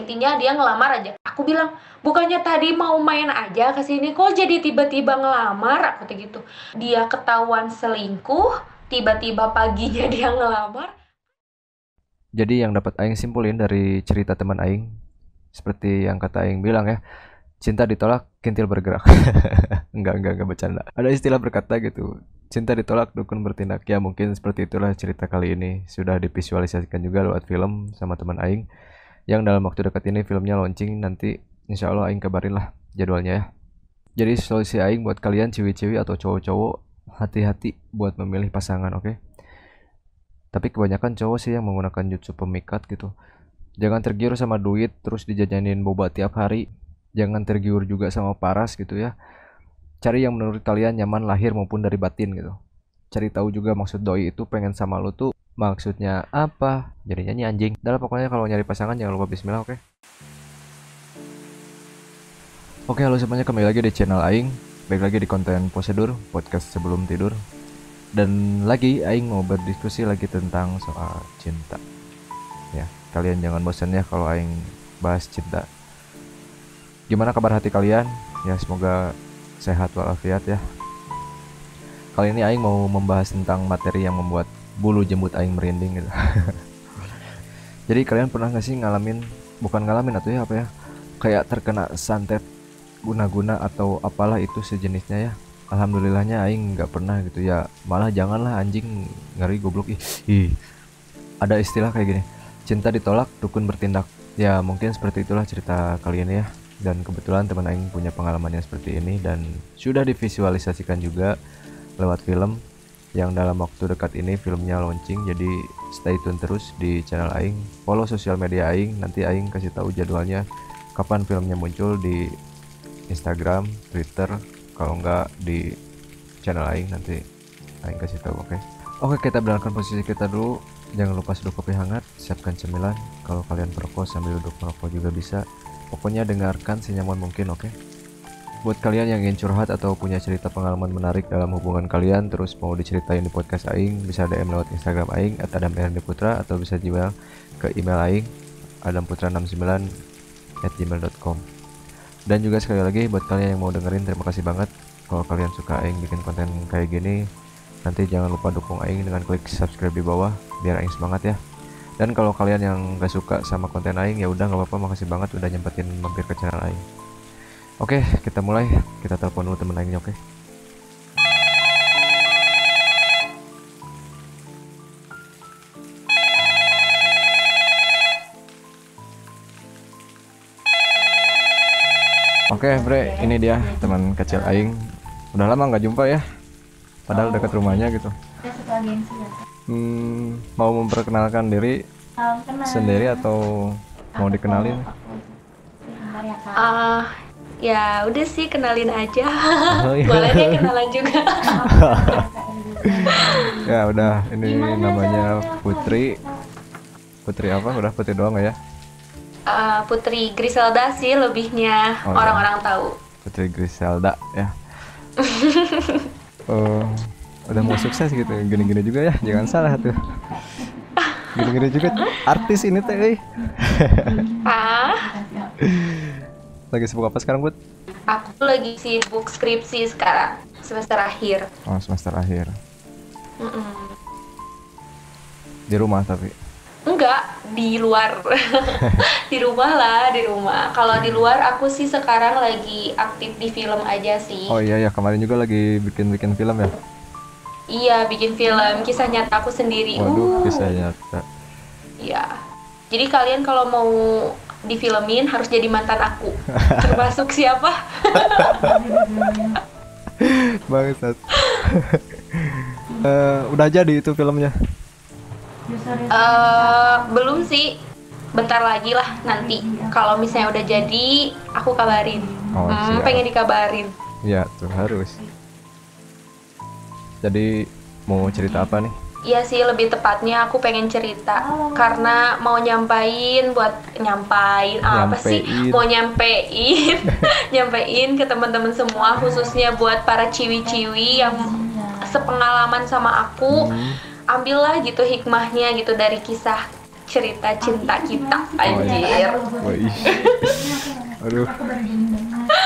intinya dia ngelamar aja. Aku bilang, bukannya tadi mau main aja ke sini, kok jadi tiba-tiba ngelamar? Aku kayak gitu. Dia ketahuan selingkuh, tiba-tiba paginya dia ngelamar. Jadi yang dapat aing simpulin dari cerita teman aing, seperti yang kata aing bilang ya, cinta ditolak, kintil bergerak. Enggak bercanda. Ada istilah berkata gitu. Cinta ditolak, dukun bertindak. Ya mungkin seperti itulah cerita kali ini. Sudah divisualisasikan juga lewat film sama teman aing. Yang dalam waktu dekat ini filmnya launching, nanti insya Allah aing kabarin lah jadwalnya ya. Jadi solusi aing buat kalian ciwi-ciwi atau cowok-cowok, hati-hati buat memilih pasangan, oke? Tapi kebanyakan cowok sih yang menggunakan jutsu pemikat gitu. Jangan tergiur sama duit terus dijajanin boba tiap hari. Jangan tergiur juga sama paras gitu ya. Cari yang menurut kalian nyaman lahir maupun dari batin gitu. Cari tahu juga maksud doi itu pengen sama lu tuh maksudnya apa. Jadi nyanyi anjing. Dalam pokoknya kalau nyari pasangan jangan lupa bismillah, oke? Oke, halo semuanya, kembali lagi di channel Aing. Baik lagi di konten prosedur podcast sebelum tidur. Dan lagi Aing mau berdiskusi lagi tentang soal cinta. Ya, kalian jangan bosan ya kalau Aing bahas cinta. Gimana kabar hati kalian? Ya semoga sehat walafiat ya. Kali ini Aing mau membahas tentang materi yang membuat bulu jembut Aing merinding gitu. Jadi kalian pernah gak sih ngalamin, bukan ngalamin atau ya apa ya, kayak terkena santet guna-guna atau apalah itu sejenisnya ya. Alhamdulillahnya Aing nggak pernah gitu ya. Malah janganlah anjing, ngeri goblok ih. Ada istilah kayak gini, cinta ditolak dukun bertindak. Ya mungkin seperti itulah cerita kali ini ya. Dan kebetulan teman Aing punya pengalaman yang seperti ini dan sudah divisualisasikan juga lewat film yang dalam waktu dekat ini filmnya launching. Jadi stay tune terus di channel Aing, follow sosial media Aing, nanti Aing kasih tahu jadwalnya kapan filmnya muncul di Instagram, Twitter, kalau enggak di channel Aing, nanti Aing kasih tahu, oke? Oke, kita berangkat posisi kita dulu. Jangan lupa seduh kopi hangat, siapkan cemilan. Kalau kalian perokok sambil duduk merokok juga bisa. Pokoknya dengarkan senyaman mungkin, oke? Buat kalian yang ingin curhat atau punya cerita pengalaman menarik dalam hubungan kalian, terus mau diceritain di podcast Aing, bisa DM lewat Instagram Aing @adamerndiputra atau bisa juga ke email Aing adamputra69@gmail.com. Dan juga sekali lagi buat kalian yang mau dengerin, terima kasih banget. Kalau kalian suka Aing bikin konten kayak gini, nanti jangan lupa dukung Aing dengan klik subscribe di bawah biar Aing semangat ya. Dan kalau kalian yang gak suka sama konten Aing, ya udah nggak apa-apa, makasih banget udah nyempetin mampir ke channel Aing. Oke, kita mulai. Kita telepon dulu temen Aingnya, oke? Oke, Bre, ini dia teman kecil Aing. Udah lama nggak jumpa ya, padahal dekat rumahnya gitu. Mau memperkenalkan diri sendiri atau mau dikenalin? Ya udah sih, kenalin aja. Oh, iya. Boleh deh kenalan juga. Ya udah, ini namanya Putri. Putri apa? Udah Putri doang nggak ya? Putri Griselda sih lebihnya, Oh, orang-orang tahu. Putri Griselda ya. Oh, udah mau sukses gitu, gini-gini juga ya, jangan salah tuh. Gini-gini juga artis ini teh. Ah, Lagi sibuk apa sekarang, Bud? aku lagi sibuk skripsi sekarang, semester akhir. Oh, semester akhir. Mm-mm. Di rumah tapi. Enggak, di luar. Di rumah lah, di rumah. Kalau di luar aku sih sekarang lagi aktif di film aja sih. Oh iya ya, kemarin juga lagi bikin film ya. Iya, bikin film kisah nyata aku sendiri. Waduh, kisah nyata. Iya. Jadi kalian kalau mau difilmin harus jadi mantan aku. Termasuk siapa? Bangsat. Udah jadi itu filmnya. Belum sih. Bentar lagi lah nanti. Kalau misalnya udah jadi, aku kabarin. Oh, siap. Pengen dikabarin. Ya, tuh harus. Jadi mau cerita apa nih? Iya sih, lebih tepatnya aku pengen cerita karena mau nyampein apa sih? Nyampein. Mau nyampein nyampein ke teman-teman semua, khususnya buat para ciwi-ciwi yang sepengalaman sama aku. Ambillah gitu hikmahnya gitu dari kisah cerita cinta kita, Oh, iya. anjir. Wih. Aduh.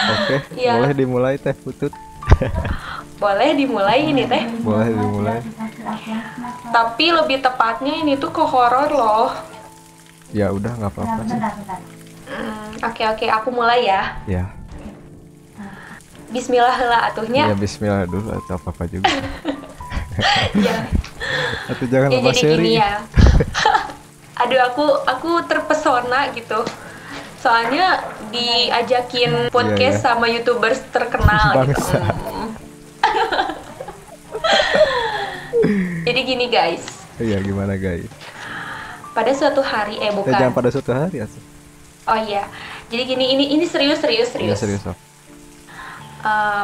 Oke, Iya. boleh dimulai Teh Putut. Boleh dimulai ini teh, Boleh dimulai. tapi lebih tepatnya ini tuh ke horor loh. Ya udah nggak apa-apa sih. Oke, aku mulai ya. Ya, Bismillah lah atuhnya. ya Bismillah dulu atau apa juga. Ya, Atau jangan ya lepas jadi gini seri. ya. Aduh, aku terpesona gitu. Soalnya diajakin podcast Iya. sama YouTubers terkenal gitu. Bangsa. Jadi gini guys, Iya gimana guys? pada suatu hari bukan. Jangan pada suatu hari ya. Oh iya. Jadi gini, ini serius. Iya serius. Sok.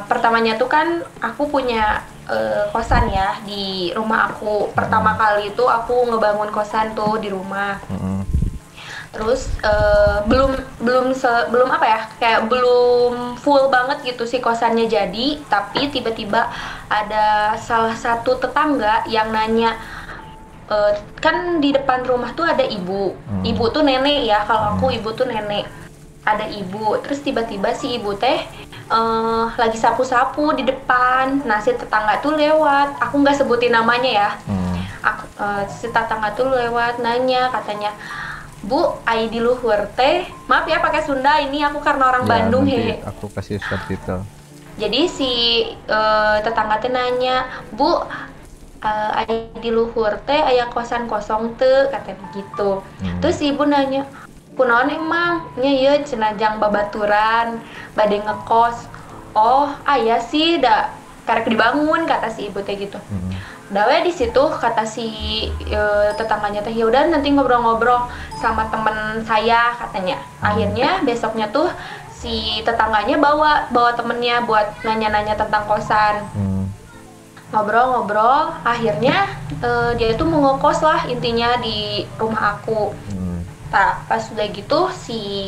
Pertamanya tuh kan aku punya kosan ya di rumah aku. Pertama kali itu aku ngebangun kosan tuh di rumah. Terus belum apa ya, kayak belum full banget gitu sih kosannya jadi, tapi tiba-tiba ada salah satu tetangga yang nanya, kan di depan rumah tuh ada ibu tuh nenek ya, kalau aku ibu tuh nenek, ada ibu, terus tiba-tiba si ibu teh lagi sapu-sapu di depan. Nah si tetangga tuh lewat, aku nggak sebutin namanya ya. Si tetangga tuh lewat nanya, katanya, Bu, ai di luhur teh, maaf ya pakai Sunda, ini aku karena orang Ya, Bandung nanti hehe. aku kasih subtitle. Jadi si tetangga teh nanya, Bu, ai di luhur teh aya kosan kosong teu, katanya gitu. Terus ibu nanya, kunaon emang? Nya ieu cenah jang babaturan, bade ngekos. Oh, aya sih da karek dibangun, kata si ibu teh gitu. Dawe di situ kata si tetangganya teh, ya udah nanti ngobrol-ngobrol sama temen saya, katanya. Akhirnya besoknya tuh si tetangganya bawa temennya buat nanya-nanya tentang kosan. Ngobrol-ngobrol, akhirnya dia tuh mau ngekos lah intinya di rumah aku. Nah, pas udah gitu si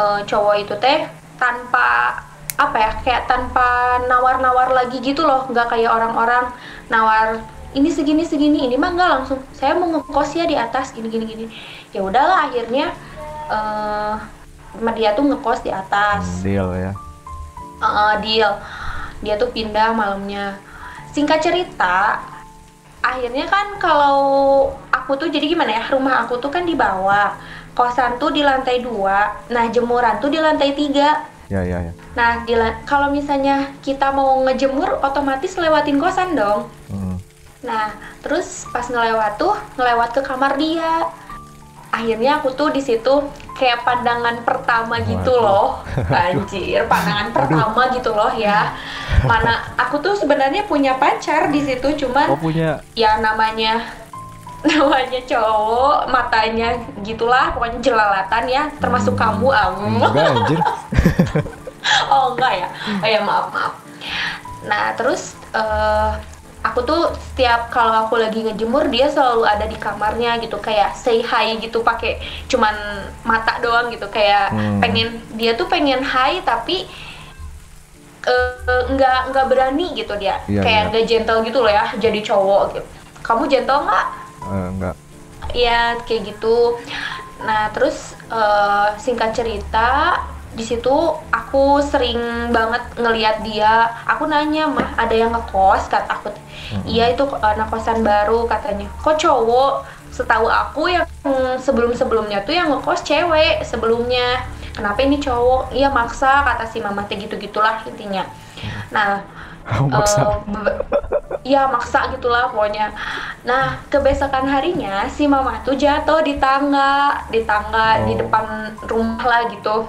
cowok itu teh tanpa apa ya, kayak tanpa nawar-nawar lagi gitu loh, nggak kayak orang-orang nawar ini segini, ini mah nggak, langsung saya mau ngekos ya di atas gini. Ya udahlah, akhirnya dia tuh ngekos di atas. Deal ya. Deal. Dia tuh pindah malamnya. Singkat cerita, akhirnya kan kalau aku tuh jadi gimana ya, rumah aku tuh kan di bawah, kosan tuh di lantai 2, nah jemuran tuh di lantai 3. Ya. Nah, kalau misalnya kita mau ngejemur, otomatis lewatin kosan dong. Nah, terus pas ngelewat ke kamar dia. Akhirnya aku tuh di situ kayak pandangan pertama gitu loh. Anjir, pandangan pertama gitu loh ya. Mana aku tuh sebenarnya punya pacar di situ, cuman punya. Ya namanya cowok, matanya gitulah, pokoknya jelalatan ya, termasuk kamu, Enggak anjir. Oh enggak ya? Oh ya, maaf. Nah terus aku tuh setiap kalau aku lagi ngejemur, dia selalu ada di kamarnya gitu, kayak say hi gitu, pakai cuman mata doang gitu, kayak dia tuh pengen hi tapi nggak berani gitu dia. Iya, kayak nggak gentle gitu loh ya, jadi cowok gitu. Kamu gentle nggak? Enggak. Iya kayak gitu. Nah terus singkat cerita, di situ aku sering banget ngelihat dia. Aku nanya, mah ada yang ngekos, kata aku. Iya itu anak kosan baru, katanya. Kok cowok? Setahu aku yang sebelumnya tuh yang ngekos cewek sebelumnya. Kenapa ini cowok? Iya maksa, kata si mama teh, gitu-gitulah intinya. Nah Maksa. ya maksa gitulah pokoknya. Nah kebesokan harinya si mama tuh jatuh di tangga di depan rumah lah gitu.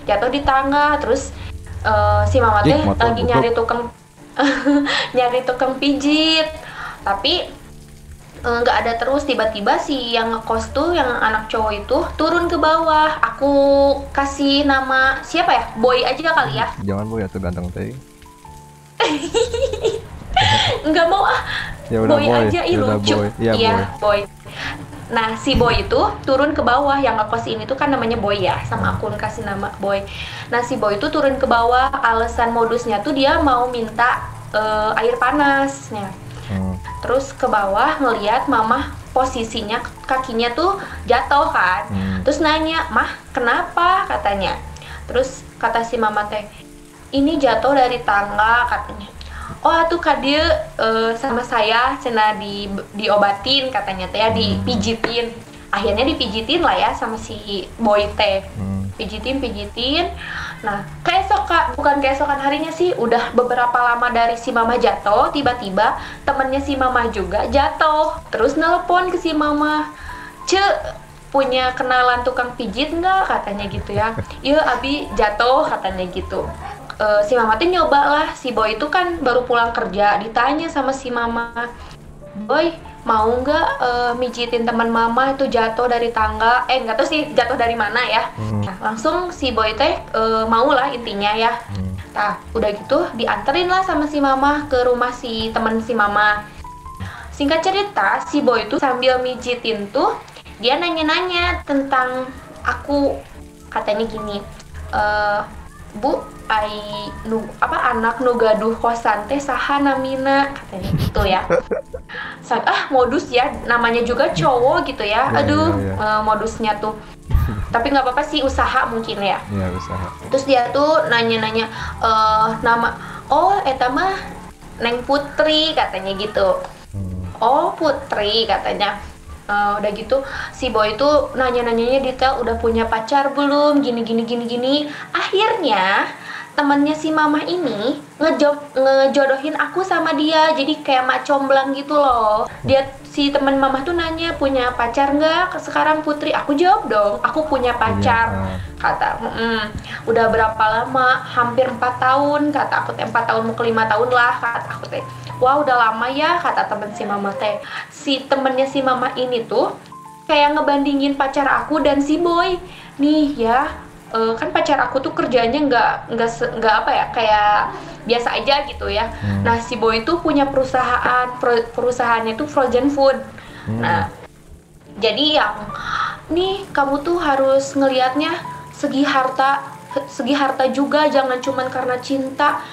Jatuh di tangga, terus si mama teh lagi nyari nyari tukang pijit, tapi nggak ada. Terus tiba-tiba si yang ngekos tuh, yang anak cowok itu turun ke bawah. Aku kasih nama siapa ya, Boy aja kali ya. Jangan Boy, tuh ganteng teh. Nggak mau Ya udah Boy aja, lucu. Iya Boy. Nah si Boy itu turun ke bawah, yang ngekos ini tuh kan namanya Boy ya, sama aku kasih nama Boy. Nah si Boy itu turun ke bawah, alasan modusnya tuh dia mau minta air panasnya. Terus ke bawah ngeliat mama posisinya kakinya tuh jatuh kan. Terus nanya, "Mah, kenapa?" katanya. Terus kata si mama teh, "Ini jatuh dari tangga," katanya. "Oh, atuh ka dieu sama saya cenah diobatin," katanya teh ya, dipijitin. Akhirnya dipijitin lah ya sama si boy teh. Pijitin. Nah, bukan keesokan harinya sih, udah beberapa lama dari si mama jatuh, tiba-tiba temennya si mama juga jatuh. Terus nelpon ke si mama, "Ce, punya kenalan tukang pijit nggak?" katanya gitu ya. "Iya, Abi jatuh," katanya gitu. Si mama tuh nyoba lah, si boy itu kan baru pulang kerja, ditanya sama si mama, "Boy, mau nggak mijitin teman mama itu jatuh dari tangga?" Nggak tahu sih jatuh dari mana ya. Nah, langsung si boy teh mau lah intinya ya. Nah, udah gitu dianterin lah sama si mama ke rumah si teman si mama. Singkat cerita, si boy itu sambil mijitin tuh dia nanya-nanya tentang aku. Katanya gini, "Bu, anak nu gaduh kosan teh saha namina," katanya gitu ya. Modus ya, namanya juga cowok gitu ya. Aduh, modusnya tuh. Tapi nggak apa-apa sih, usaha mungkin ya. Iya, usaha. Terus dia tuh nanya-nanya, nama, "Oh, eta mah Neng Putri," katanya gitu. "Oh, Putri," katanya. Udah gitu si boy itu nanya-nanyanya detail, udah punya pacar belum, gini. Akhirnya temannya si mama ini ngejodohin aku sama dia, jadi kayak mak comblang gitu loh. Si teman mama tuh nanya, "Punya pacar nggak sekarang Putri?" Aku jawab dong, "Aku punya pacar." Kata, "Udah berapa lama?" "Hampir 4 tahun," kata aku teh. 4 tahun mau ke 5 tahun lah, kata aku teh. "Wah, udah lama ya," kata temen si mama teh. Si temennya si mama ini tuh kayak ngebandingin pacar aku dan si boy. Nih ya, kan pacar aku tuh kerjanya nggak apa ya, kayak biasa aja gitu ya. Nah, si boy tuh punya perusahaannya tuh frozen food. Nah, jadi yang nih kamu tuh harus ngelihatnya segi harta juga, jangan cuman karena cinta.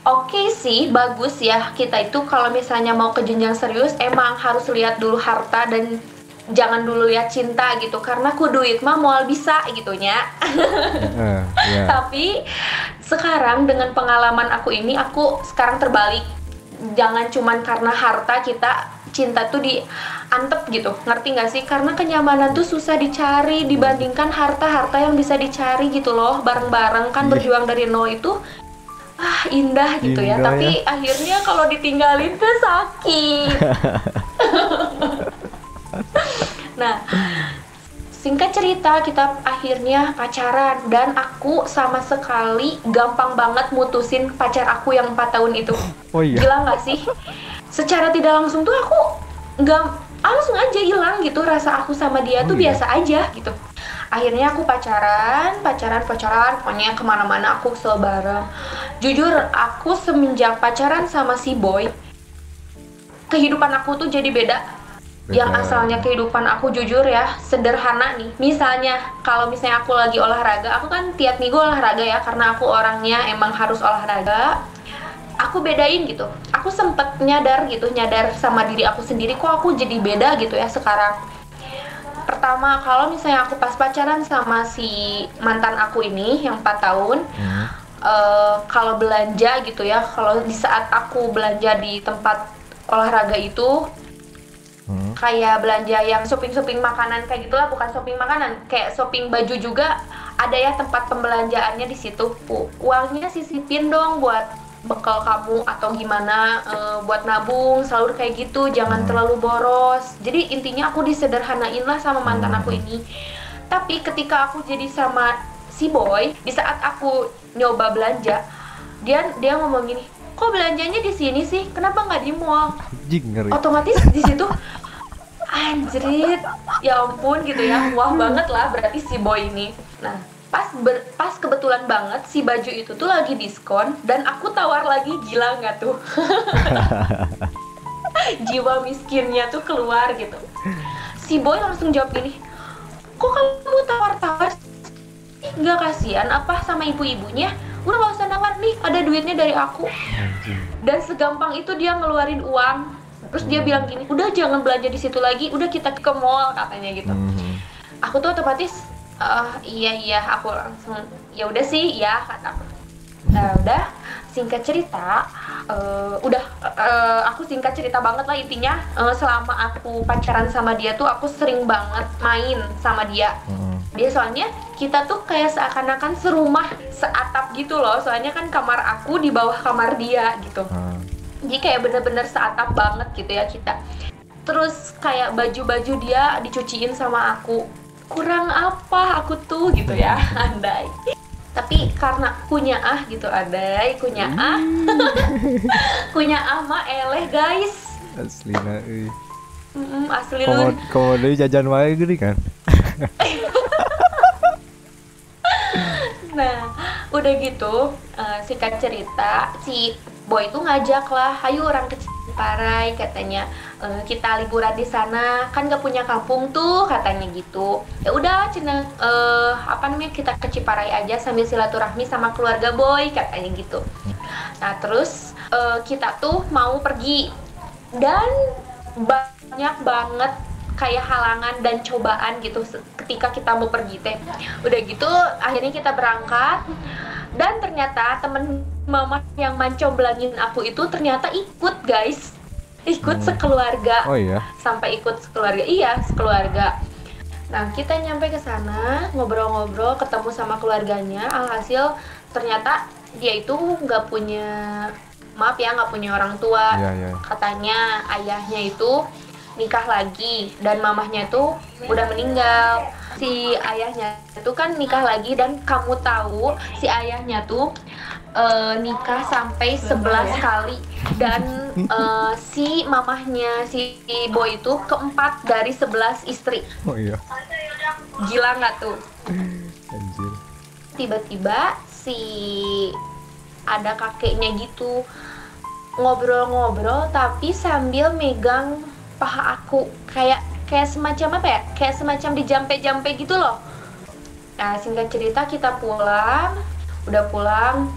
Oke sih, bagus ya, kita itu kalau misalnya mau ke jenjang serius emang harus lihat dulu harta dan jangan dulu lihat cinta gitu, karena ku duit mah moal bisa gitunya. Tapi sekarang dengan pengalaman aku ini, aku sekarang terbalik. Jangan cuman karena harta kita cinta tuh diantep gitu, ngerti gak sih? Karena kenyamanan tuh susah dicari dibandingkan harta-harta yang bisa dicari gitu loh, bareng-bareng kan berjuang dari nol itu indah gitu ya. Tapi akhirnya kalau ditinggalin tuh sakit. Nah, singkat cerita kita akhirnya pacaran, dan aku sama sekali gampang banget mutusin pacar aku yang 4 tahun itu. Oh iya. Gila gak sih? Secara tidak langsung tuh aku langsung aja hilang gitu, rasa aku sama dia tuh biasa aja gitu. Akhirnya aku pacaran, pokoknya kemana-mana aku selalu bareng. Jujur, aku semenjak pacaran sama si boy, kehidupan aku tuh jadi beda. Yang asalnya kehidupan aku jujur ya, sederhana nih. Misalnya, kalau misalnya aku lagi olahraga, aku kan tiap minggu olahraga ya, karena aku orangnya emang harus olahraga. Aku bedain gitu, aku sempet nyadar sama diri aku sendiri, kok aku jadi beda gitu ya sekarang. Pertama, kalau misalnya aku pas pacaran sama si mantan aku ini yang 4 tahun, kalau belanja gitu ya, kalau di saat aku belanja di tempat olahraga itu, kayak belanja yang shopping makanan kayak gitulah, bukan shopping makanan, kayak shopping baju juga ada ya tempat pembelanjaannya di situ. Uangnya sisipin dong buat bekal kamu atau gimana, buat nabung, selalu kayak gitu, jangan terlalu boros. Jadi intinya aku disederhanain lah sama mantan aku ini. Tapi ketika aku jadi sama si boy, di saat aku nyoba belanja, dia ngomong gini, "Kok belanjanya di sini sih? Kenapa nggak di mall?" Otomatis di situ anjrit, ya ampun gitu ya, wah banget lah berarti si boy ini. Nah, pas kebetulan banget si baju itu tuh lagi diskon dan aku tawar lagi, gila nggak tuh? Jiwa miskinnya tuh keluar gitu. Si boy langsung jawab gini, "Kok kamu tawar-tawar? Nggak kasihan apa sama ibu-ibunya? Udah nggak usah nawar nih, ada duitnya dari aku." Dan segampang itu dia ngeluarin uang Terus dia bilang gini, udah jangan belanja di situ lagi, udah kita ke mall katanya gitu. Aku tuh otomatis iya aku langsung ya udah sih ya kata aku. Nah udah singkat cerita aku singkat cerita banget lah intinya, selama aku pacaran sama dia tuh aku sering banget main sama dia. Dia soalnya kita tuh kayak seakan-akan serumah seatap gitu loh, soalnya kan kamar aku di bawah kamar dia gitu. Jadi kayak bener-bener seatap banget gitu ya kita. Terus kayak baju-baju dia dicuciin sama aku. Kurang apa aku tuh gitu ya, andai. Tapi karena kunyah gitu, andai kunyah kunyah mah eleh guys. Aslina euy. Asli lu. Komode jajan wae geuning kan. Nah, udah gitu, singkat cerita, si Boy itu ngajak lah, ayo orang ke Ciparai katanya, kita liburan di sana, kan gak punya kampung tuh katanya gitu. Ya udah, kita ke Ciparai aja sambil silaturahmi sama keluarga Boy katanya gitu. Nah terus kita tuh mau pergi dan banyak banget kayak halangan dan cobaan gitu ketika kita mau pergi teh. Udah gitu akhirnya kita berangkat dan ternyata temen mama yang mancomblangin aku itu ternyata ikut guys, ikut sekeluarga. Oh iya. Sampai ikut sekeluarga, iya sekeluarga. Nah kita nyampe ke sana ngobrol-ngobrol, ketemu sama keluarganya. Alhasil ternyata dia itu nggak punya orang tua. Iya. Katanya ayahnya itu nikah lagi dan mamahnya tuh udah meninggal. Si ayahnya itu kan nikah lagi dan kamu tahu si ayahnya tuh nikah sampai 11 kali dan si mamahnya si Boy itu keempat dari 11 istri. Oh iya. Gila nggak tuh? Anjir. Tiba-tiba si ada kakeknya gitu ngobrol-ngobrol tapi sambil megang paha aku kayak semacam apa ya, kayak semacam dijampe-jampe gitu loh. Nah singkat cerita kita udah pulang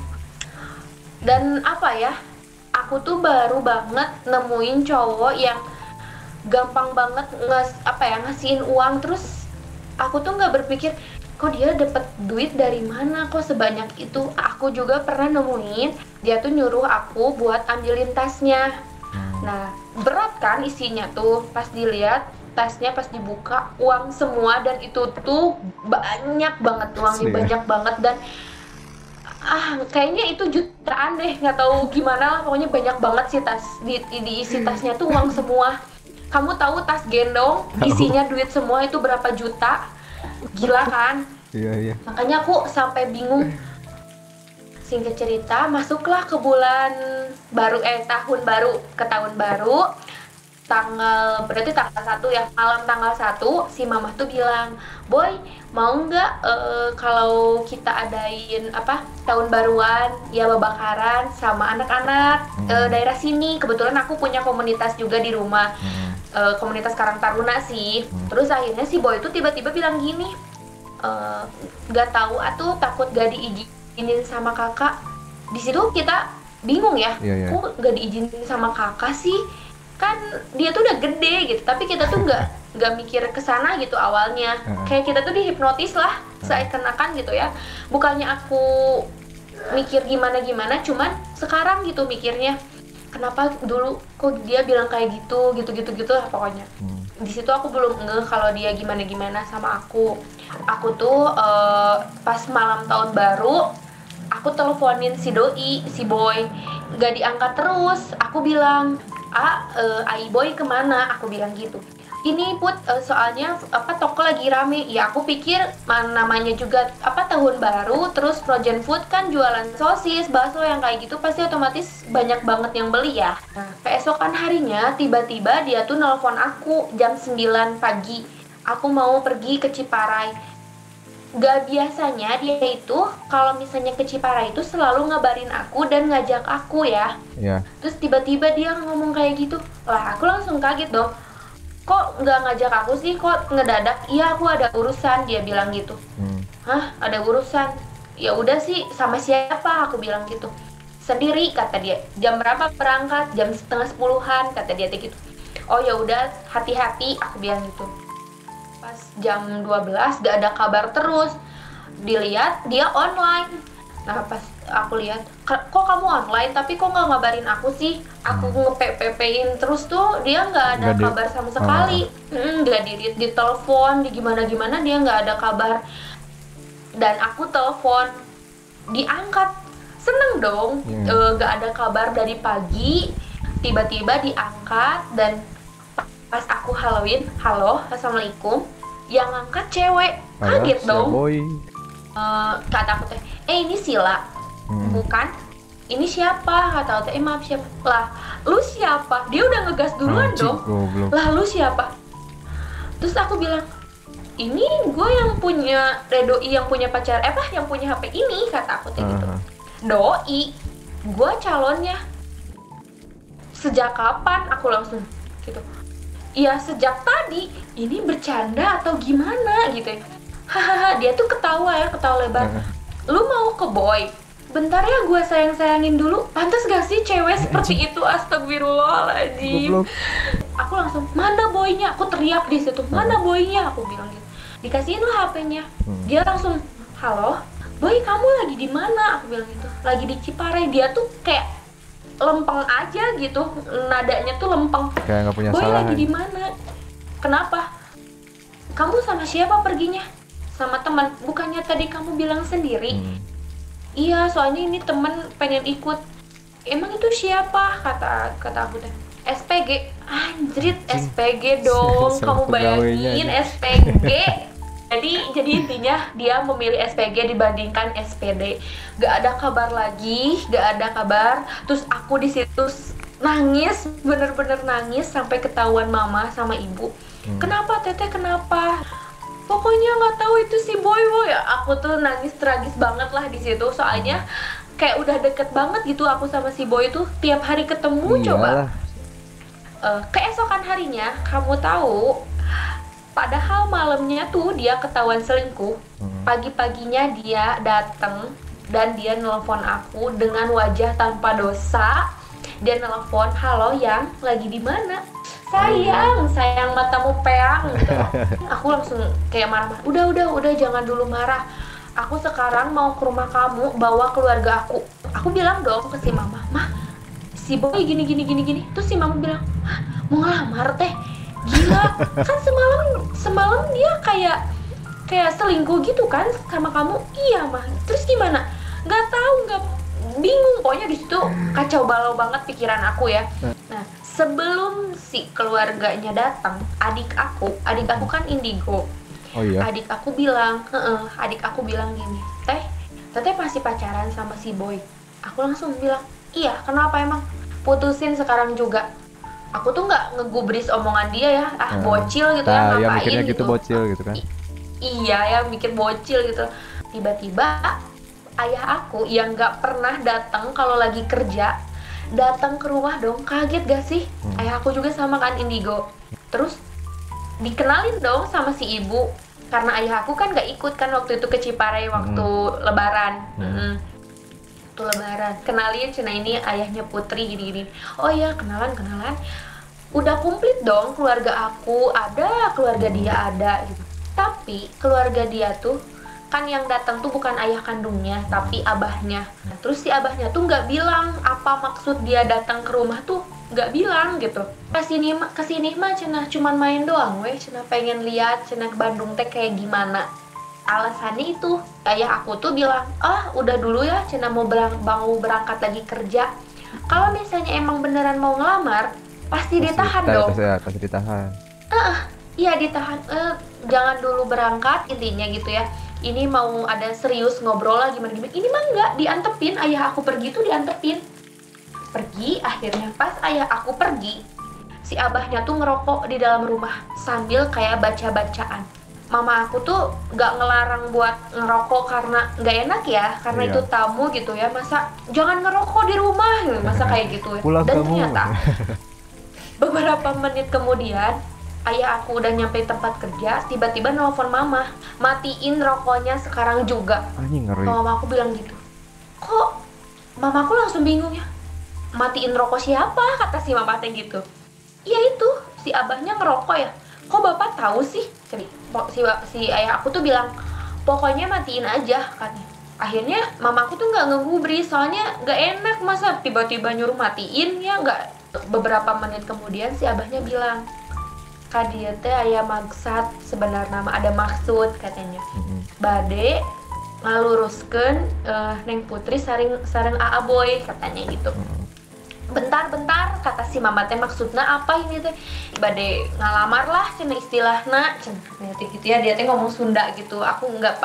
dan apa ya, aku tuh baru banget nemuin cowok yang gampang banget ngasihin uang. Terus aku tuh nggak berpikir kok dia dapet duit dari mana kok sebanyak itu. Aku juga pernah nemuin dia tuh nyuruh aku buat ambilin tasnya. Nah berat kan isinya tuh, pas dilihat tasnya, pas dibuka uang semua dan itu tuh banyak banget uangnya, banyak banget dan kayaknya itu jutaan deh, nggak tahu gimana lah, pokoknya banyak banget sih tas diisi tasnya tuh uang semua. Kamu tahu tas gendong isinya duit semua itu berapa juta? Gila kan? Iya. Makanya aku sampai bingung. Singkat cerita, masuklah ke tahun baru. Berarti tanggal 1 ya, malam tanggal 1 si mamah tuh bilang, Boy mau nggak kalau kita adain tahun baruan ya babakaran sama anak-anak daerah sini. Kebetulan aku punya komunitas juga di rumah, komunitas Karang Taruna sih. Terus akhirnya si Boy itu tiba-tiba bilang gini, nggak tahu atuh, takut gak diizinin sama kakak. Di situ kita bingung ya, kok nggak diizinin sama kakak sih? Kan dia tuh udah gede gitu, tapi kita tuh nggak mikir kesana gitu awalnya. Kayak kita tuh dihipnotis lah seakan-akan gitu ya. Bukannya aku mikir gimana, cuman sekarang gitu mikirnya, kenapa dulu kok dia bilang kayak gitu lah pokoknya. Di situ aku belum ngeh kalau dia gimana sama aku. Aku tuh pas malam tahun baru aku teleponin si doi, si Boy, nggak diangkat terus. Aku bilang, Ai Boy kemana? Aku bilang gitu. Ini Put, soalnya toko lagi rame. Ya aku pikir namanya juga tahun baru, terus Frozen Food kan jualan sosis, bakso yang kayak gitu pasti otomatis banyak banget yang beli ya. Nah, keesokan harinya tiba-tiba dia tuh nelpon aku jam 9 pagi. Aku mau pergi ke Ciparai. Gak biasanya dia itu kalau misalnya ke Ciparai itu selalu ngabarin aku dan ngajak aku ya. Terus tiba-tiba dia ngomong kayak gitu. Lah aku langsung kaget dong. Kok nggak ngajak aku sih, kok ngedadak? Iya aku ada urusan, dia bilang gitu. Hah, ada urusan? Ya udah sih, sama siapa? Aku bilang gitu. Sendiri, kata dia. Jam berapa berangkat? Jam 9:30-an, kata dia gitu. Oh ya udah, hati-hati, aku bilang gitu. Pas jam 12 gak ada kabar terus. Dilihat dia online. Nah pas aku lihat, kok kamu online tapi kok nggak ngabarin aku sih? Aku nge-PPP-in terus tuh, dia nggak ada Nggak kabar sama sekali. Nggak di telepon, di gimana dia nggak ada kabar. Dan aku telepon, diangkat, seneng dong. Nggak ada kabar dari pagi, tiba-tiba diangkat. Dan pas aku haloin, halo, assalamualaikum, yang ngangkat cewek, kaget dong. Kata aku teh, ini Sila, bukan? Ini siapa? Kata aku teh, maaf siapa? Lah, lu siapa? Dia udah ngegas duluan dong. Lah, lu siapa? Terus aku bilang, ini gue yang punya doi, yang punya pacar, yang punya HP ini, kata aku teh gitu. Doi, gue calonnya. Sejak kapan? Aku langsung gitu. Iya sejak tadi. Ini bercanda atau gimana gitu ya? Hahaha, dia tuh ketawa lebar. Lu mau ke boy? Bentar ya, gue sayang-sayangin dulu. Pantas gak sih cewek seperti itu? Astagfirullahaladzim. Aku langsung, mana boynya? Aku teriak di situ, mana boynya? Aku bilang gitu. Dikasihin lah HP-nya. Dia langsung, halo, boy kamu lagi di mana? Aku bilang gitu. Lagi di Ciparai. Dia tuh kayak lempeng aja gitu, nadanya tuh lempeng. Kayak nggak punya boy salah. Lagi di mana? Kenapa? Kamu sama siapa perginya? Sama teman. Bukannya tadi kamu bilang sendiri? Iya, soalnya ini teman pengen ikut. Emang itu siapa? Kata aku teh. SPG. Anjrit, SPG dong. Kamu bayangin SPG. Jadi intinya dia memilih SPG dibandingkan SPD. Gak ada kabar lagi, gak ada kabar. Terus aku di situ nangis, bener-bener nangis sampai ketahuan mama sama ibu. Kenapa Teteh? Kenapa? Pokoknya nggak tahu itu si boy. Aku tuh nangis tragis banget lah di situ. Soalnya kayak udah deket banget gitu aku sama si boy tuh, tiap hari ketemu. Coba. Keesokan harinya, kamu tahu, padahal malamnya tuh dia ketahuan selingkuh. Pagi-paginya dia datang dan dia nelpon aku dengan wajah tanpa dosa. Dia nelpon, halo yang lagi di mana? Sayang matamu peang gitu. Aku langsung kayak marah-marah. Udah jangan dulu marah. Aku sekarang mau ke rumah kamu, bawa keluarga aku. Aku bilang dong ke si mama, mah si boy gini. Terus si mama bilang, hah, mau ngelamar teh? Gila, kan semalam dia kayak selingkuh gitu kan sama kamu. Iya mah. Terus gimana? Nggak tahu, bingung. Pokoknya di situ kacau balau banget pikiran aku ya. Nah, sebelum si keluarganya datang, adik aku kan indigo. Oh iya. Adik aku bilang gini, Teteh masih pacaran sama si boy. Aku langsung bilang, iya, kenapa emang? Putusin sekarang juga. Aku tuh nggak ngegubris omongan dia ya, bocil gitu ya, ngapain ya mikirnya gitu, bocil gitu kan. Iya ya, mikir bocil gitu. Tiba-tiba ayah aku yang nggak pernah datang kalau lagi kerja, datang ke rumah dong. Kaget gak sih? Ayah aku juga sama kan indigo. Terus dikenalin dong sama si ibu, karena ayah aku kan gak ikut kan waktu itu ke Ciparai waktu lebaran. Waktu lebaran kenalin, cina ini ayahnya Putri gini. Oh ya, kenalan. Udah komplit dong, keluarga aku ada, keluarga dia ada gitu. Tapi keluarga dia tuh kan yang datang tuh bukan ayah kandungnya, tapi abahnya. Nah, terus si abahnya tuh nggak bilang apa maksud dia datang ke rumah tuh, nggak bilang gitu. Kesini mah cenah cuman main doang, cenah pengen lihat cenah Bandung teh kayak gimana. Alasannya itu ayah aku tuh bilang, udah dulu ya, cenah mau berangkat lagi kerja. Kalau misalnya emang beneran mau ngelamar, pasti ditahan dong. Pasti ditahan. Iya ditahan. Jangan dulu berangkat intinya gitu ya. Ini mau ada serius ngobrol lah gimana. Ini mah enggak, diantepin. Ayah aku pergi tuh diantepin. Pergi, akhirnya pas ayah aku pergi, si abahnya tuh ngerokok di dalam rumah sambil kayak baca-bacaan. Mama aku tuh gak ngelarang buat ngerokok karena gak enak ya, karena itu tamu gitu ya. Masa jangan ngerokok di rumah gitu, masa kayak gitu ya. Pulang dan kamu. Ternyata beberapa menit kemudian ayah aku udah nyampe tempat kerja, tiba-tiba nelfon mama, matiin rokoknya sekarang juga. Ngeri. Mama aku bilang gitu. Kok mama aku langsung bingung ya, matiin rokok siapa? Kata si mama teh gitu. Ya itu, si abahnya ngerokok ya, kok bapak tahu sih? Si ayah aku tuh bilang, pokoknya matiin aja kan. Akhirnya mamaku tuh nggak ngegubris, soalnya nggak enak masa tiba-tiba nyuruh matiin ya nggak. Beberapa menit kemudian si abahnya bilang, Kak dia teh aya maksud sebenarnya nama ada maksud katanya. Bade ngaluruskeun Neng Putri sareng Aa Boy katanya gitu. Bentar kata si mama teh maksudnya apa ini teh? Bade ngalamar lah cenah istilahna cenah gitu ya, dia teh ngomong Sunda gitu. Aku nggak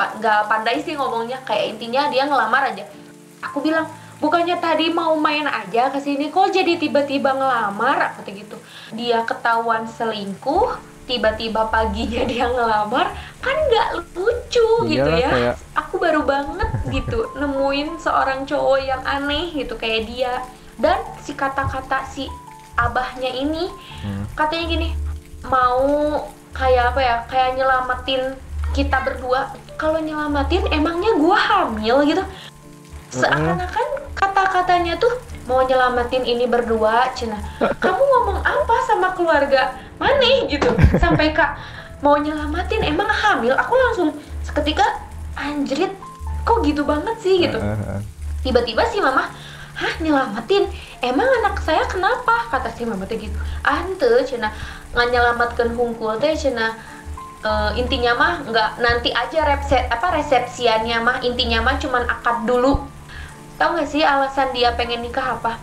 pandai sih ngomongnya, kayak intinya dia ngelamar aja. Aku bilang, bukannya tadi mau main aja ke sini, kok jadi tiba-tiba ngelamar? Aku gitu. Dia ketahuan selingkuh, tiba-tiba paginya dia ngelamar, kan nggak lucu gitu ya. Kayak... Aku baru banget gitu nemuin seorang cowok yang aneh gitu kayak dia. Dan si kata-kata si abahnya ini katanya gini, mau kayak apa ya, kayak nyelamatin kita berdua. Kalau nyelamatin emangnya gua hamil gitu. Seakan-akan kata-katanya tuh mau nyelamatin ini berdua, cenah. Kamu ngomong apa sama keluarga maneh gitu? Sampai Kak mau nyelamatin emang hamil. Aku langsung seketika anjrit, kok gitu banget sih gitu. Tiba-tiba si mama, hah nyelamatin? Emang anak saya kenapa? Kata si mama teh gitu. Ante cenah nganyelamatkeun hungkul teh cenah. Intinya mah nggak nanti aja resepsiannya mah, intinya mah cuman akad dulu. Tahu nggak sih alasan dia pengen nikah apa?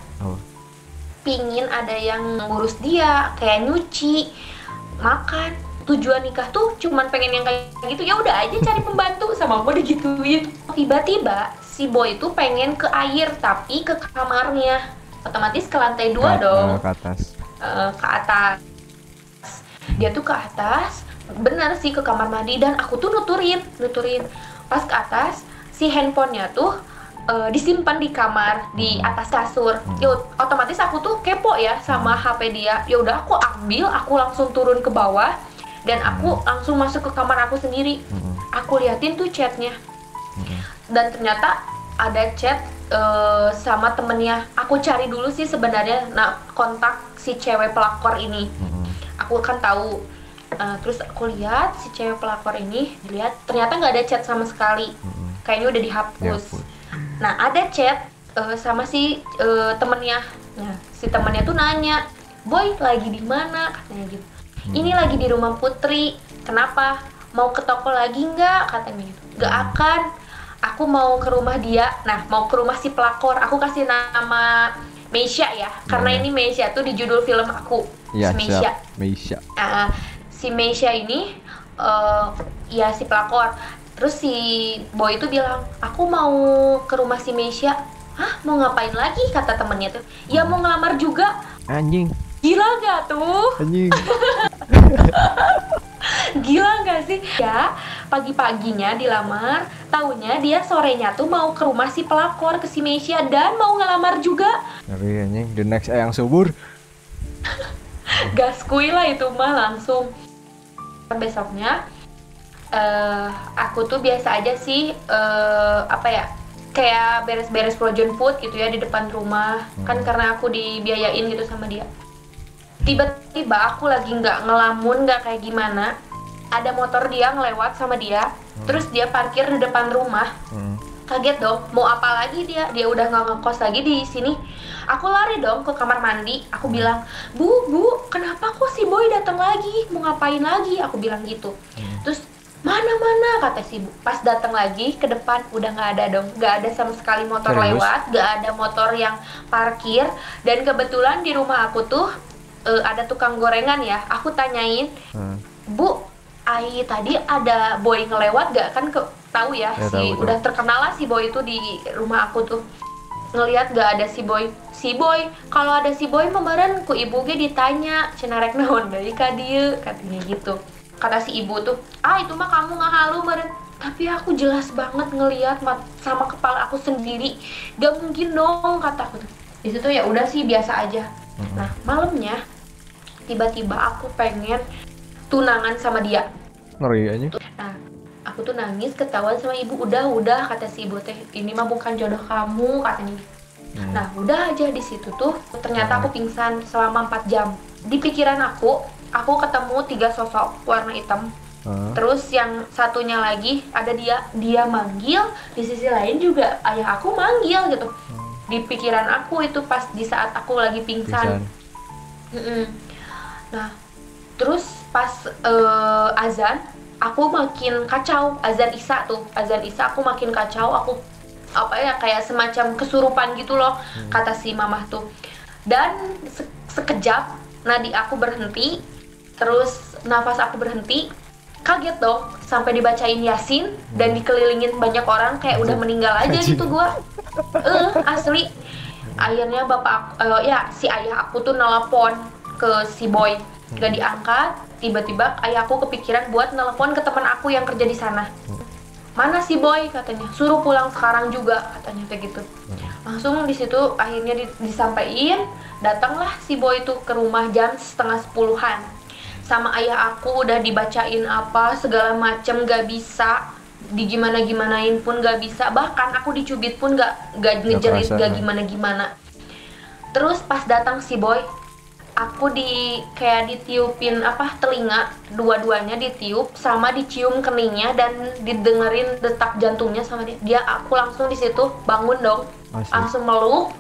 Pingin ada yang ngurus dia, kayak nyuci, makan. Tujuan nikah tuh cuman pengen yang kayak gitu, ya udah aja cari pembantu, sama aku digituin. Tiba-tiba si boy itu pengen ke air tapi ke kamarnya, otomatis ke lantai 2 dong. Ke atas. Ke atas. Dia tuh ke atas, bener sih ke kamar mandi, dan aku tuh nuturin. Pas ke atas, si handphonenya tuh disimpan di kamar di atas kasur. Ya otomatis aku tuh kepo ya sama HP dia. Ya udah aku ambil, aku langsung turun ke bawah dan aku langsung masuk ke kamar aku sendiri. Aku liatin tuh chatnya. Dan ternyata ada chat sama temennya. Aku cari dulu sih sebenarnya kontak si cewek pelakor ini. Aku kan tahu. Terus aku lihat si cewek pelakor ini, dilihat ternyata nggak ada chat sama sekali. Kayaknya udah dihapus. Nah ada chat sama si temennya. Nah si temennya tuh nanya, Boy lagi di mana? Katanya gitu. Ini lagi di rumah Putri. Kenapa? Mau ke toko lagi nggak? Katanya gitu. Nggak akan. Aku mau ke rumah dia. Nah mau ke rumah si pelakor. Aku kasih nama Meisha ya, karena ini Meisha tuh di judul film aku. Ya, si Meisha. Meisha. Si Meisha ini ya si pelakor. Terus si boy itu bilang, aku mau ke rumah si Meisha. Hah, mau ngapain lagi? Kata temennya tuh. Ya mau ngelamar juga. Anjing. Gila gak tuh? Anjing. Gila gak sih? Ya, pagi-paginya dilamar, taunya dia sorenya tuh mau ke rumah si pelakor, ke si Meisha, dan mau ngelamar juga. Ngeri anjing, the next Ayang Subur. Gaskui lah itu mah langsung. Besoknya aku tuh biasa aja sih apa ya, kayak beres-beres frozen food gitu ya di depan rumah. Kan karena aku dibiayain gitu sama dia. Tiba-tiba aku lagi nggak ngelamun, nggak kayak gimana, ada motor dia ngelewat sama dia. Terus dia parkir di depan rumah. Kaget dong, mau apa lagi dia udah nggak ngekos lagi di sini. Aku lari dong ke kamar mandi. Aku bilang, bu, kenapa kok si boy datang lagi, mau ngapain lagi? Aku bilang gitu. Terus mana kata si bu. Pas datang lagi ke depan udah nggak ada dong, nggak ada sama sekali motor lewat, nggak ada motor yang parkir. Dan kebetulan di rumah aku tuh ada tukang gorengan ya. Aku tanyain, bu, Ai tadi ada boy ngelewat gak? Kan tahu ya, tahu. Udah terkenal lah si boy itu di rumah aku tuh. Ngelihat gak ada si boy. Kalau ada si boy kemarin ku ibu ge ditanya cenarek naon deui ka dieu, katanya gitu. Kata si ibu tuh, itu mah kamu ngahalu meureun. Tapi aku jelas banget ngelihat sama kepala aku sendiri. Gak mungkin dong, kataku tuh. Di situ ya udah sih biasa aja. Nah, malamnya tiba-tiba aku pengen tunangan sama dia. Ngeri aja. Nah, aku tuh nangis ketahuan sama ibu. Udah kata si ibu teh, ini mah bukan jodoh kamu, katanya. Nah, udah aja di situ tuh ternyata aku pingsan selama 4 jam. Di pikiran aku aku ketemu 3 sosok warna hitam. Terus yang satunya lagi ada dia manggil, di sisi lain juga ayah aku manggil gitu. Di pikiran aku itu pas di saat aku lagi pingsan. Nah, terus pas azan, aku makin kacau. Azan Isya aku makin kacau. Aku apa ya, kayak semacam kesurupan gitu loh, kata si mamah tuh. Dan sekejap nadi aku berhenti, terus nafas aku berhenti. Kaget dong, sampai dibacain Yasin dan dikelilingin banyak orang, kayak udah meninggal aja gitu gua. Asli. Akhirnya bapak si ayah aku tuh nelpon ke si boy, gak diangkat. Tiba-tiba ayahku kepikiran buat nelpon ke teman aku yang kerja di sana. Mana si boy, katanya, suruh pulang sekarang juga, katanya kayak gitu. Langsung di situ akhirnya disampaikan, datanglah si boy itu ke rumah jam 9:30-an. Sama ayah aku udah dibacain apa segala macem, gak bisa digimana-gimanain pun gak bisa, bahkan aku dicubit pun gak ngejerit, gak gimana-gimana. Terus pas datang si boy, aku kayak ditiupin telinga, dua-duanya ditiup sama dicium keningnya dan didengerin detak jantungnya sama dia. Aku langsung di situ bangun dong. Langsung meluk.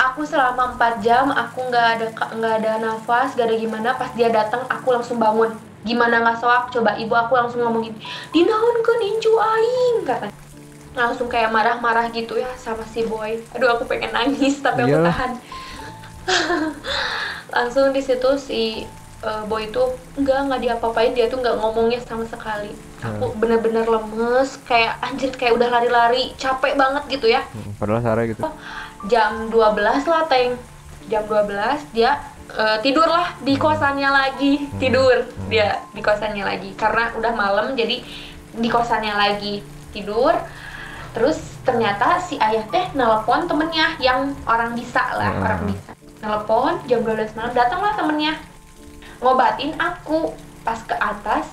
Aku selama 4 jam aku nggak ada nafas, nggak ada gimana. Pas dia datang aku langsung bangun. Gimana nggak soak? Coba ibu aku langsung ngomong gini, dinaon ninju aing, katanya. Langsung kayak marah-marah gitu ya sama si boy. Aduh, aku pengen nangis tapi aku tahan. Langsung di situ si boy itu nggak diapa-apain, dia tuh nggak ngomongnya sama sekali. Aku bener-bener lemes, kayak anjir, kayak udah lari-lari, capek banget gitu ya. Padahal sare gitu. Jam 12 lah, Teng. Jam 12 dia tidur lah di kosannya lagi. Tidur dia di kosannya lagi. Karena udah malam jadi di kosannya lagi tidur. Terus ternyata si ayah teh nelpon temennya yang orang bisa lah, orang bisa. Nelpon jam 12 malam, datanglah temennya. Ngobatin aku. Pas ke atas,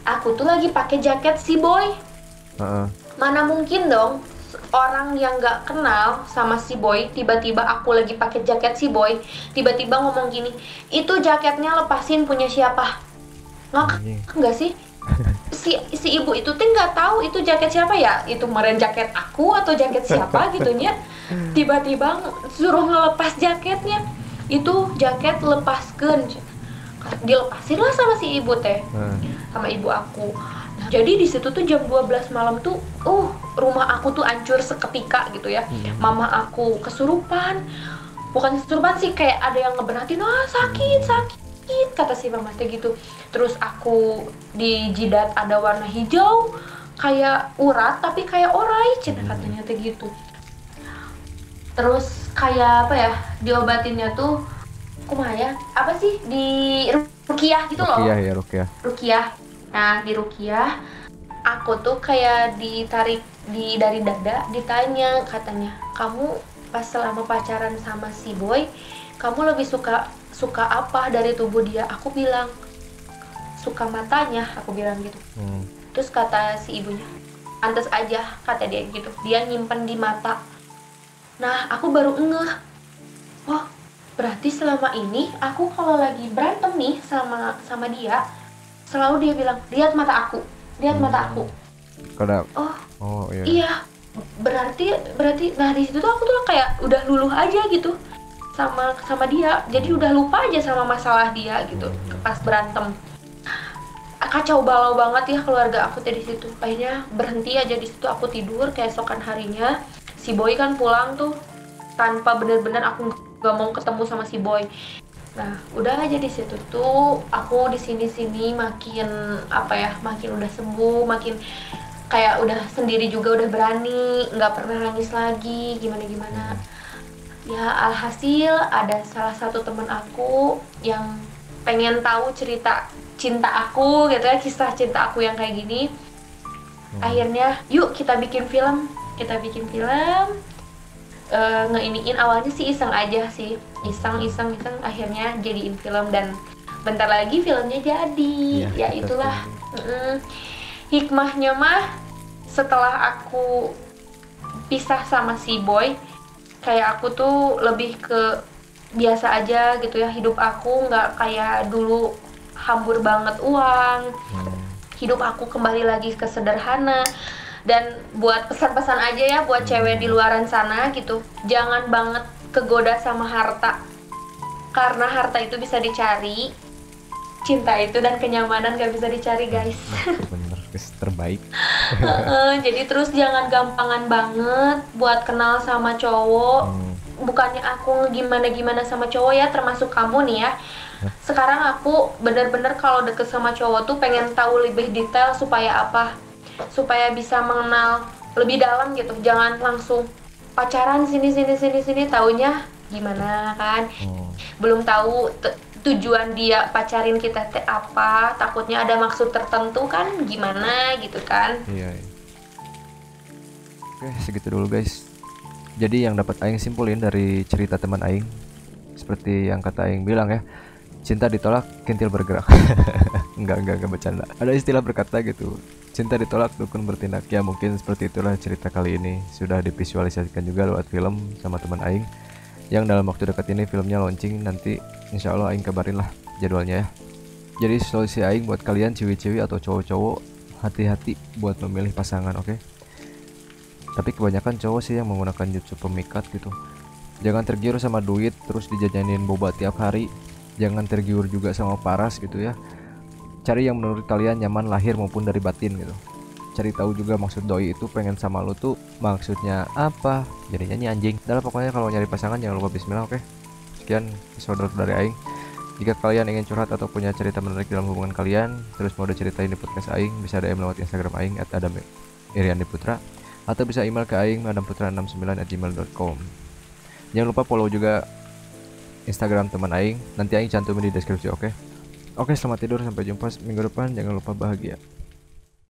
aku tuh lagi pakai jaket si boy. Mana mungkin dong orang yang nggak kenal sama si boy, tiba-tiba aku lagi pakai jaket si boy, tiba-tiba ngomong gini, itu jaketnya lepasin, punya siapa? Nggak sih? Si ibu itu tuh nggak tahu itu jaket siapa ya, itu meren jaket aku atau jaket siapa gitunya. Tiba-tiba suruh ngelepas jaketnya, itu jaket lepaskan, dilepasin lah sama si ibu teh, sama ibu aku. Jadi di situ tuh jam 12 malam tuh rumah aku tuh hancur seketika gitu ya. Mama aku kesurupan. Bukan kesurupan sih, kayak ada yang ngeberatin, sakit kata si mama teh gitu. Terus aku di jidat ada warna hijau, kayak urat tapi kayak orai, katanya teh gitu. Terus kayak apa ya, diobatinnya tuh kumaha ya? Apa sih, di rukiah gitu loh. Rukiah. Nah, di rukiah aku tuh kayak ditarik dari dada, ditanya, katanya, kamu pas selama pacaran sama si boy, kamu lebih suka apa dari tubuh dia? Aku bilang suka matanya, aku bilang gitu. Terus kata si ibunya, pantes aja, kata dia gitu, dia nyimpen di mata. Nah, aku baru ngeh, berarti selama ini aku kalau lagi berantem nih sama dia, selalu dia bilang, lihat mata aku. Iya. Berarti nah di situ tuh aku tuh kayak udah luluh aja gitu sama dia. Jadi udah lupa aja sama masalah dia gitu pas berantem. Kacau balau banget ya keluarga aku tadi situ. Akhirnya berhenti aja di situ, aku tidur. Keesokan harinya si boy kan pulang tuh tanpa bener-bener aku gak mau ketemu sama si boy. Nah, udah aja di situ tuh aku di sini makin makin udah sembuh, makin kayak udah sendiri juga, udah berani, nggak pernah nangis lagi, gimana. Ya alhasil ada salah satu teman aku yang pengen tahu cerita cinta aku gitu ya, kisah cinta aku yang kayak gini. Akhirnya yuk kita bikin film. Ngeiniin awalnya sih iseng aja sih, iseng akhirnya jadiin film dan bentar lagi filmnya jadi. Ya itulah hikmahnya mah, setelah aku pisah sama si boy, kayak aku tuh lebih ke biasa aja gitu ya, hidup aku nggak kayak dulu hambur banget uang, hidup aku kembali lagi ke sederhana. Dan buat pesan-pesan aja ya buat cewek di luaran sana gitu, jangan banget kegoda sama harta, karena harta itu bisa dicari, cinta itu dan kenyamanan gak bisa dicari guys. Bener guys, terbaik. Jadi terus jangan gampangan banget buat kenal sama cowok. Bukannya aku gimana-gimana sama cowok ya, termasuk kamu nih ya. Sekarang aku bener-bener kalau deket sama cowok tuh pengen tahu lebih detail supaya apa? Supaya bisa mengenal lebih dalam gitu. Jangan langsung pacaran sini taunya gimana kan? Belum tahu tujuan dia pacarin kita teh apa, takutnya ada maksud tertentu kan, gimana gitu kan. Iya. Oke, segitu dulu guys. Jadi yang dapat Aing simpulin dari cerita teman Aing, seperti yang kata Aing bilang ya, cinta ditolak, kintil bergerak. enggak bercanda. Ada istilah berkata gitu, cinta ditolak, dukun bertindak. Ya mungkin seperti itulah cerita kali ini. Sudah divisualisasikan juga lewat film sama teman Aing, yang dalam waktu dekat ini filmnya launching. Nanti insya Allah Aing kabarin lah jadwalnya ya. Jadi solusi Aing buat kalian ciwi-ciwi atau cowok-cowok, hati-hati buat memilih pasangan, oke? Tapi kebanyakan cowok sih yang menggunakan jutsu pemikat gitu. Jangan tergiur sama duit terus dijajanin boba tiap hari. Jangan tergiur juga sama paras gitu ya. Cari yang menurut kalian nyaman lahir maupun dari batin gitu. Cari tahu juga maksud doi itu pengen sama lu tuh maksudnya apa. Jadinya nyanyi anjing. Dan pokoknya kalau nyari pasangan jangan lupa bismillah, oke? Sekian episode dari Aing. Jika kalian ingin curhat atau punya cerita menarik dalam hubungan kalian, terus mau diceritain di podcast Aing, bisa DM lewat Instagram Aing @adam_iriandiputra, atau bisa email ke aing adamputra69@gmail.com. Jangan lupa follow juga Instagram teman Aing, nanti Aing cantumin di deskripsi, oke? Oke, selamat tidur, sampai jumpa minggu depan, jangan lupa bahagia.